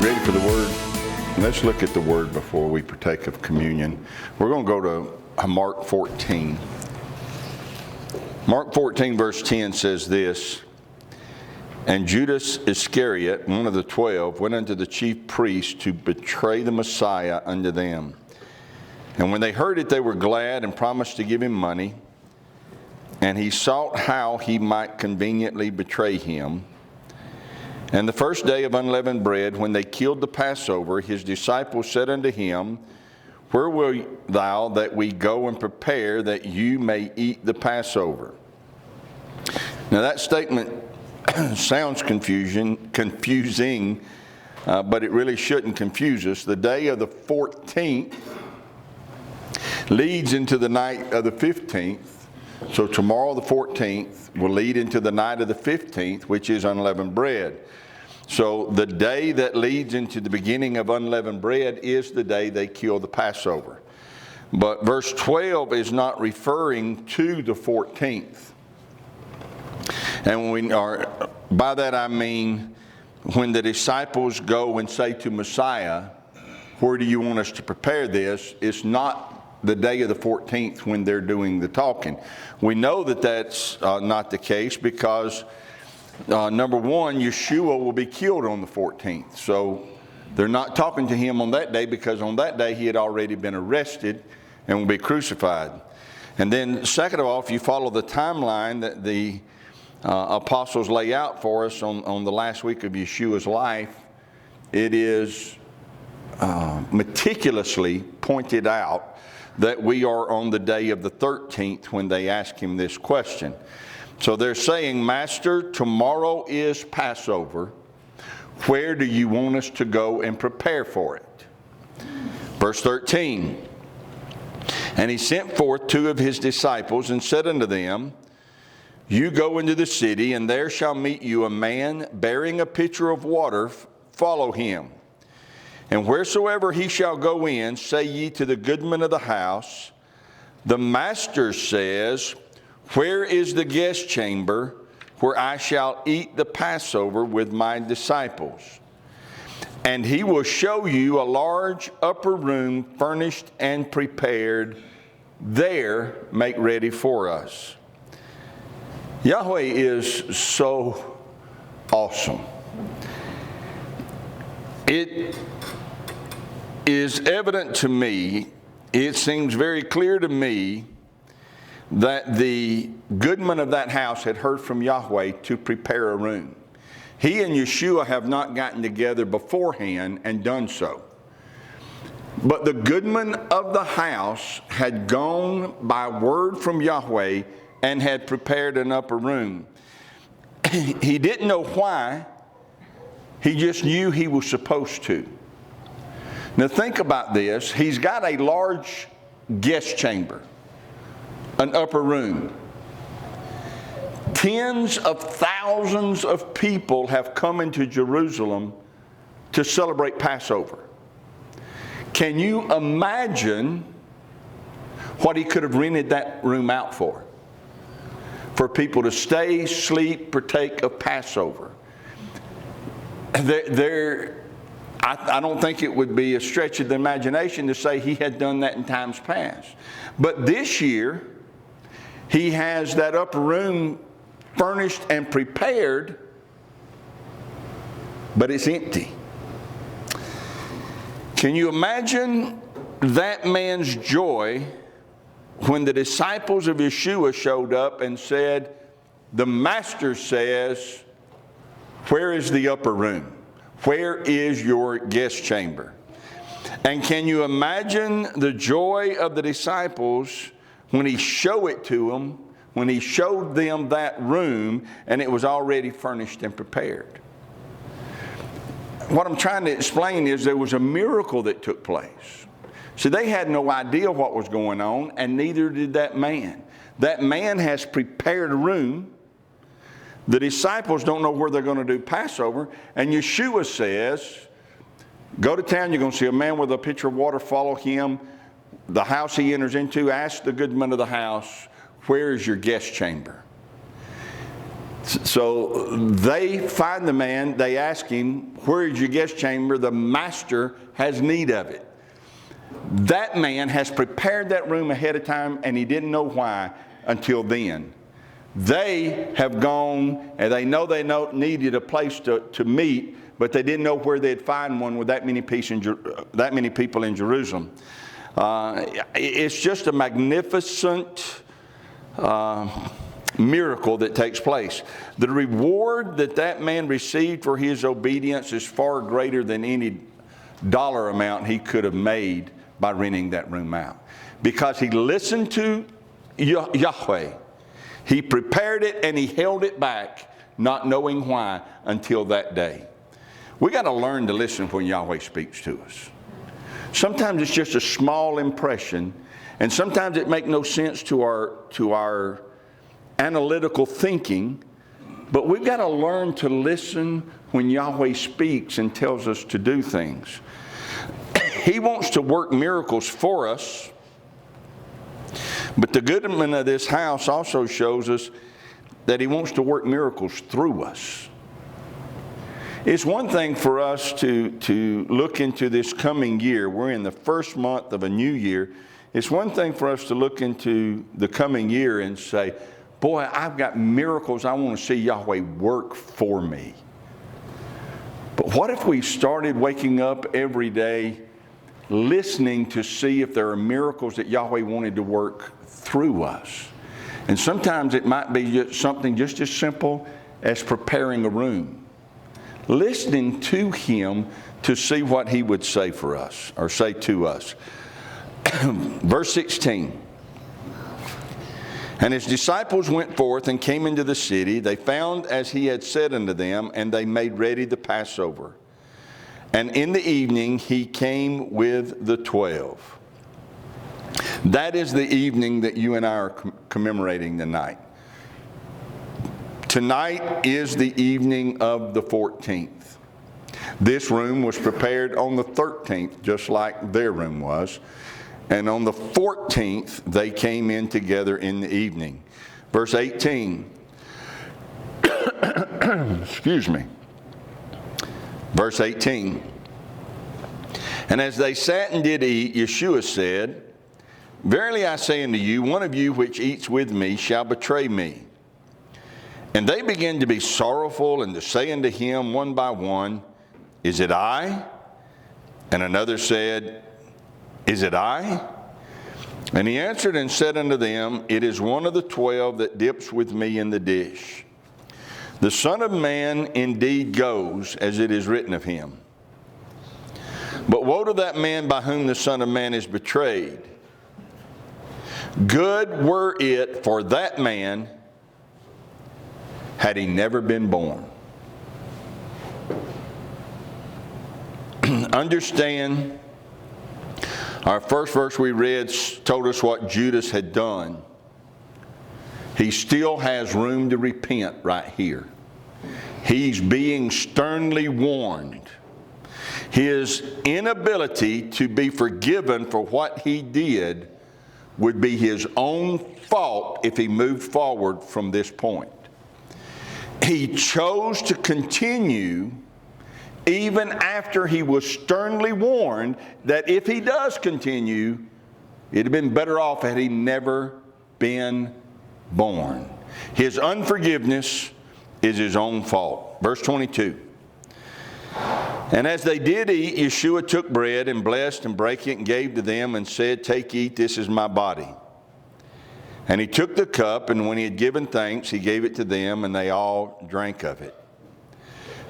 Ready for the Word? Let's look at the Word before we partake of communion. We're going to go to Mark 14. Mark 14 verse 10 says this, "And Judas Iscariot, one of the 12, went unto the chief priests to betray the Messiah unto them. And when they heard it, they were glad and promised to give him money. And he sought how he might conveniently betray him. And the first day of unleavened bread, when they killed the Passover, his disciples said unto him, Where wilt thou that we go and prepare that you may eat the Passover?" Now that statement sounds confusing, but it really shouldn't confuse us. The day of the 14th leads into the night of the 15th. So tomorrow the 14th will lead into the night of the 15th, which is unleavened bread. So the day that leads into the beginning of unleavened bread is the day they kill the Passover. But verse 12 is not referring to the 14th. And by that I mean when the disciples go and say to Messiah, "Where do you want us to prepare this?" It's not the day of the 14th when they're doing the talking. We know that that's not the case because number one, Yeshua will be killed on the 14th. So they're not talking to him on that day because on that day he had already been arrested and will be crucified. And then second of all, if you follow the timeline that the apostles lay out for us on the last week of Yeshua's life, it is meticulously pointed out that we are on the day of the 13th when they ask him this question. So they're saying, "Master, tomorrow is Passover. Where do you want us to go and prepare for it?" Verse 13, "And he sent forth two of his disciples and said unto them, You go into the city, and there shall meet you a man bearing a pitcher of water. Follow him. And wheresoever he shall go in, say ye to the goodman of the house, The master says, Where is the guest chamber where I shall eat the Passover with my disciples? And he will show you a large upper room furnished and prepared. There make ready for us." Yahweh is so awesome. It is evident to me, it seems very clear to me, that the goodman of that house had heard from Yahweh to prepare a room. He and Yeshua have not gotten together beforehand and done so. But the goodman of the house had gone by word from Yahweh and had prepared an upper room. He didn't know why. He just knew he was supposed to. Now think about this. He's got a large guest chamber, an upper room. Tens of thousands of people have come into Jerusalem to celebrate Passover. Can you imagine what he could have rented that room out for? For people to stay, sleep, partake of Passover. I don't think it would be a stretch of the imagination to say he had done that in times past. But this year, he has that upper room furnished and prepared, but it's empty. Can you imagine that man's joy when the disciples of Yeshua showed up and said, "The master says, where is the upper room? Where is your guest chamber?" And can you imagine the joy of the disciples when he showed it to them, when he showed them that room and it was already furnished and prepared? What I'm trying to explain is there was a miracle that took place. See, they had no idea what was going on, and neither did that man. That man has prepared a room. The disciples don't know where they're going to do Passover, and Yeshua says, "Go to town, you're going to see a man with a pitcher of water, follow him. The house he enters into, ask the goodman of the house, where is your guest chamber?" So they find the man, they ask him, where is your guest chamber? The master has need of it. That man has prepared that room ahead of time, and he didn't know why until then. They have gone, and they needed a place to meet, but they didn't know where they'd find one with that many people in Jerusalem. It's just a magnificent miracle that takes place. The reward that man received for his obedience is far greater than any dollar amount he could have made by renting that room out. Because he listened to Yahweh. He prepared it and he held it back, not knowing why, until that day. We got to learn to listen when Yahweh speaks to us. Sometimes it's just a small impression, and sometimes it makes no sense to our analytical thinking, but we've got to learn to listen when Yahweh speaks and tells us to do things. He wants to work miracles for us, but the goodman of this house also shows us that he wants to work miracles through us. It's one thing for us to look into this coming year. We're in the first month of a new year. It's one thing for us to look into the coming year and say, boy, I've got miracles I want to see Yahweh work for me. But what if we started waking up every day listening to see if there are miracles that Yahweh wanted to work through us? And sometimes it might be something just as simple as preparing a room. Listening to Him to see what He would say for us, or say to us. Verse 16. And His disciples went forth and came into the city. They found as He had said unto them, and they made ready the Passover. And in the evening He came with the 12. That is the evening that you and I are commemorating tonight. Tonight is the evening of the 14th. This room was prepared on the 13th, just like their room was. And on the 14th, they came in together in the evening. Verse 18. Excuse me. Verse 18. And as they sat and did eat, Yeshua said, Verily I say unto you, one of you which eats with me shall betray me. And they began to be sorrowful and to say unto him one by one, Is it I? And another said, Is it I? And he answered and said unto them, It is one of the 12 that dips with me in the dish. The Son of Man indeed goes, as it is written of him. But woe to that man by whom the Son of Man is betrayed. Good were it for that man had he never been born. Understand, our first verse we read told us what Judas had done. He still has room to repent right here. He's being sternly warned. His inability to be forgiven for what he did would be his own fault if he moved forward from this point. He chose to continue even after he was sternly warned that if he does continue, it'd have been better off had he never been born. His unforgiveness is his own fault. Verse 22. And as they did eat, Yeshua took bread and blessed and brake it and gave to them and said, Take, eat, this is my body. And he took the cup, and when he had given thanks, he gave it to them, and they all drank of it.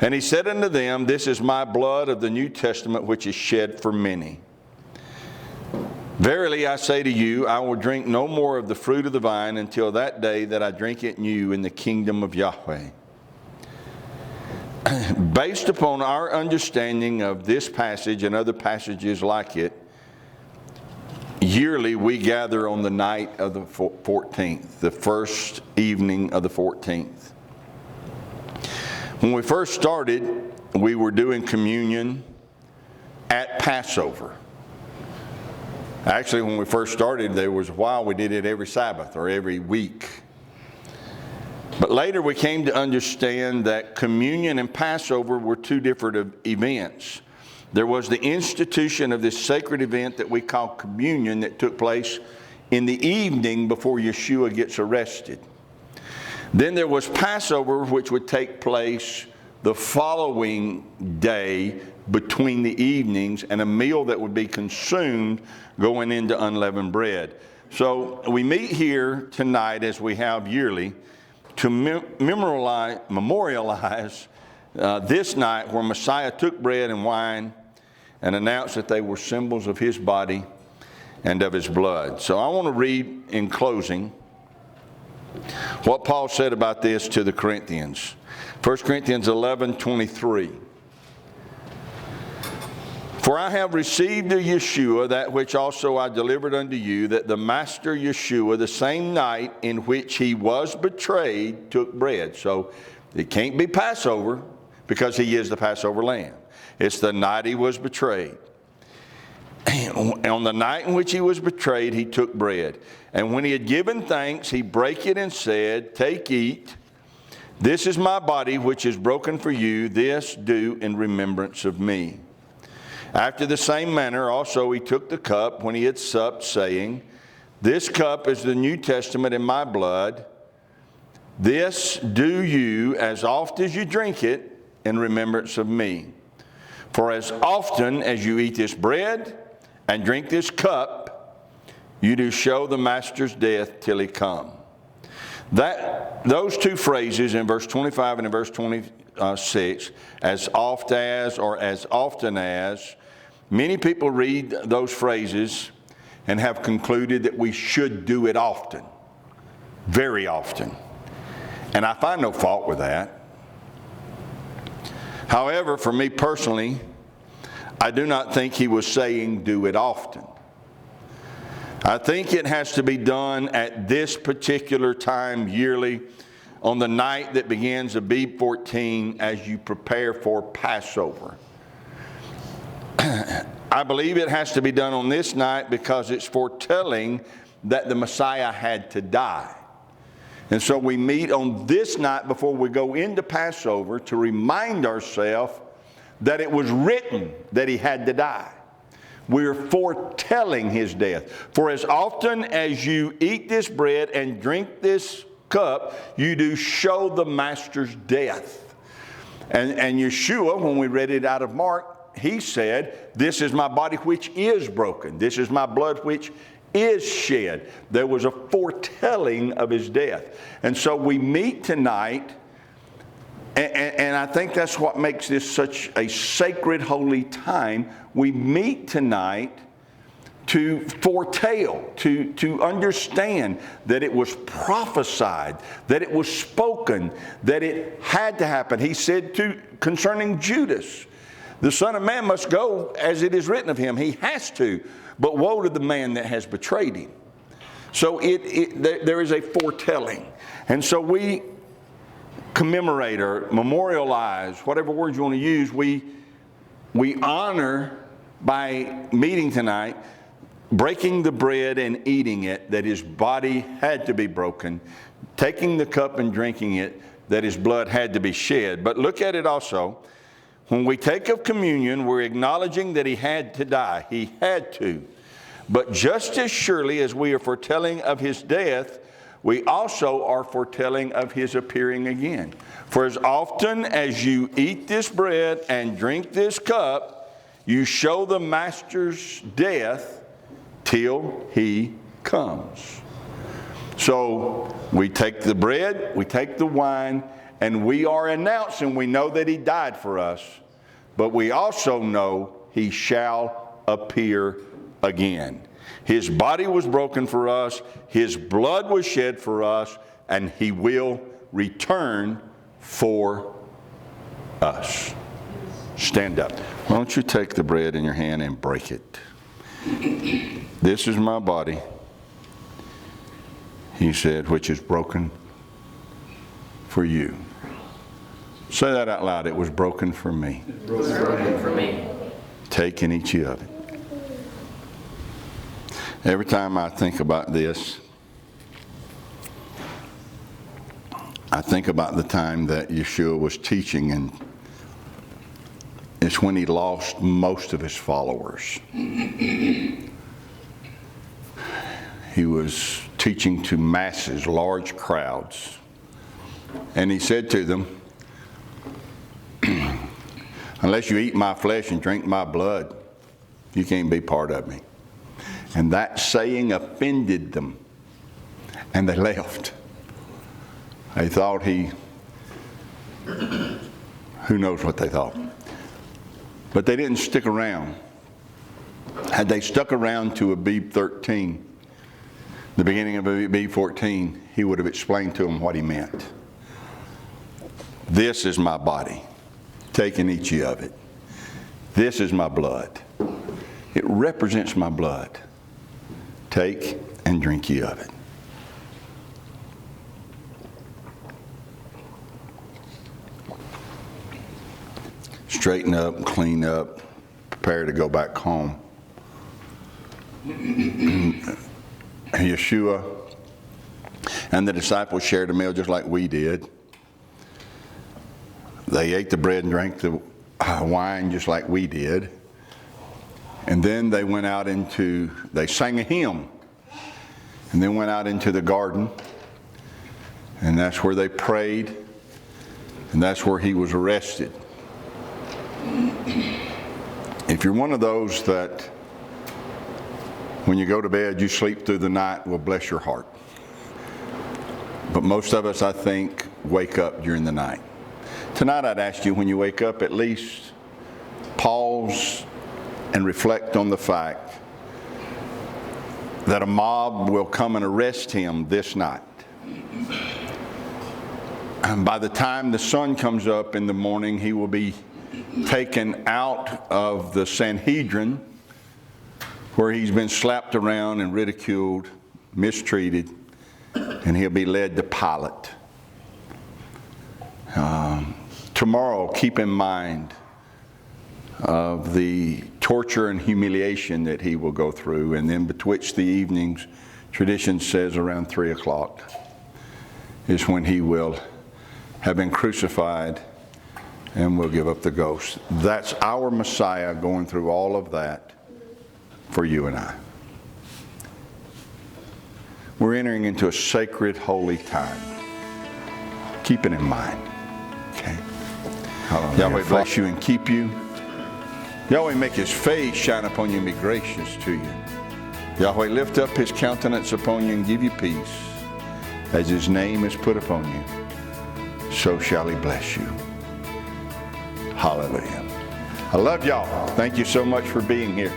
And he said unto them, This is my blood of the New Testament, which is shed for many. Verily I say to you, I will drink no more of the fruit of the vine until that day that I drink it new in the kingdom of Yahweh. Based upon our understanding of this passage and other passages like it, yearly we gather on the night of the 14th, the first evening of the 14th. When we first started, we were doing communion at Passover. Actually, when we first started, there was a while we did it every Sabbath or every week. But later we came to understand that communion and Passover were two different events. There was the institution of this sacred event that we call communion that took place in the evening before Yeshua gets arrested. Then there was Passover, which would take place the following day between the evenings, and a meal that would be consumed going into unleavened bread. So we meet here tonight, as we have yearly, to memorialize this night where Messiah took bread and wine and announced that they were symbols of his body and of his blood. So I want to read in closing what Paul said about this to the Corinthians. 1 Corinthians 11:23. For I have received of Yeshua that which also I delivered unto you, that the Master Yeshua, the same night in which he was betrayed, took bread. So it can't be Passover because he is the Passover lamb. It's the night he was betrayed. On the night in which he was betrayed, he took bread. And when he had given thanks, he brake it and said, Take, eat. This is my body which is broken for you. This do in remembrance of me. After the same manner also he took the cup when he had supped, saying, This cup is the New Testament in my blood. This do you as oft as you drink it in remembrance of me. For as often as you eat this bread and drink this cup, you do show the Master's death till he come. Those two phrases in verse 25 and in verse 26, as oft as or as often as, many people read those phrases and have concluded that we should do it often, very often. And I find no fault with that. However, for me personally, I do not think he was saying do it often. I think it has to be done at this particular time yearly on the night that begins Abib 14 as you prepare for Passover. I believe it has to be done on this night because it's foretelling that the Messiah had to die. And so we meet on this night before we go into Passover to remind ourselves that it was written that he had to die. We're foretelling his death. For as often as you eat this bread and drink this cup, you do show the Master's death. And Yeshua, when we read it out of Mark, he said, This is my body which is broken. This is my blood which is shed. There was a foretelling of his death. And so we meet tonight, and I think that's what makes this such a sacred, holy time. We meet tonight to foretell, to understand that it was prophesied, that it was spoken, that it had to happen. He said concerning Judas, the Son of Man must go as it is written of him. He has to. But woe to the man that has betrayed him. So there is a foretelling. And so we commemorate or memorialize, whatever word you want to use, we honor by meeting tonight, breaking the bread and eating it, that his body had to be broken, taking the cup and drinking it, that his blood had to be shed. But look at it also. When we take of communion, we're acknowledging that he had to die. He had to. But just as surely as we are foretelling of his death, we also are foretelling of his appearing again. For as often as you eat this bread and drink this cup, you show the Master's death till he comes. So we take the bread, we take the wine, and we are announcing, we know that he died for us, but we also know he shall appear again. His body was broken for us, his blood was shed for us, and he will return for us. Stand up. Why don't you take the bread in your hand and break it? This is my body, he said, which is broken for you. Say that out loud. It was broken for me. It was broken for me. Take and eat ye of it. Every time I think about this, I think about the time that Yeshua was teaching, and it's when he lost most of his followers. He was teaching to masses, large crowds. And he said to them, unless you eat my flesh and drink my blood, you can't be part of me. And that saying offended them, and they left. They thought who knows what they thought. But they didn't stick around. Had they stuck around to Abib 13, the beginning of Abib 14, he would have explained to them what he meant. This is my body. Take and eat ye of it. This is my blood. It represents my blood. Take and drink ye of it. Straighten up, clean up, prepare to go back home. Yeshua and the disciples shared a meal just like we did. They ate the bread and drank the wine just like we did. And then they went out they sang a hymn. And then went out into the garden. And that's where they prayed. And that's where he was arrested. If you're one of those that when you go to bed you sleep through the night, well, bless your heart. But most of us, I think, wake up during the night. Tonight I'd ask you, when you wake up, at least pause and reflect on the fact that a mob will come and arrest him this night. And by the time the sun comes up in the morning, he will be taken out of the Sanhedrin, where he's been slapped around and ridiculed, mistreated, and he'll be led to Pilate. Tomorrow, keep in mind of the torture and humiliation that he will go through, and then betwixt the evenings, tradition says around 3 o'clock, is when he will have been crucified and will give up the ghost. That's our Messiah going through all of that for you and I. We're entering into a sacred, holy time. Keep it in mind. Okay. Yahweh bless you and keep you. Yahweh make his face shine upon you and be gracious to you. Yahweh lift up his countenance upon you and give you peace. As his name is put upon you, so shall he bless you. Hallelujah. I love y'all. Thank you so much for being here.